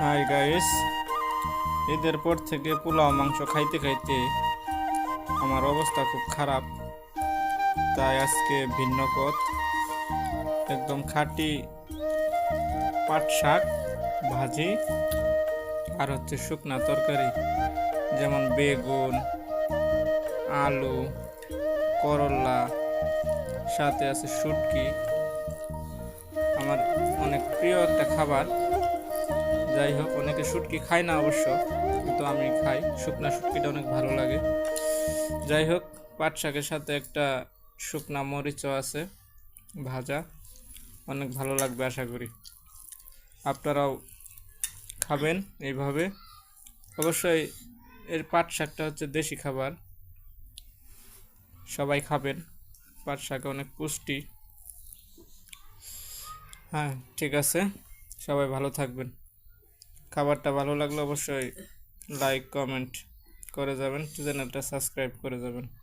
Hi guys, ঈদের পর থেকে পোলাও মাংস খাইতে খাইতে আমার অবস্থা খুব খারাপ। তাই আজকে ভিন্ন পথ, একদম খাঁটি পাট শাক ভাজি আর শুকনা তরকারি, যেমন বেগুন, আলু, করলা, সাথে আছে শুটকি। আমার অনেক প্রিয় একটা খাবার। যাই হোক, অনেকে শুটকি খায় না অবশ্য, কিন্তু আমি খাই। শুকনা শুটকিটা অনেক ভালো লাগে। যাই হোক, পাট শাকের সাথে একটা শুকনা মরিচও আছে ভাজা, অনেক ভালো লাগবে আশা করি। আপনারাও খাবেন এইভাবে। অবশ্যই এর পাট শাকটা দেশি খাবার, সবাই খাবেন। পাট শাকে অনেক পুষ্টি। হ্যাঁ, ঠিক আছে, সবাই ভালো থাকবেন। খাবারটা ভালো লাগলে অবশ্যই লাইক কমেন্ট করে যাবেন, চ্যানেলটা সাবস্ক্রাইব করে যাবেন।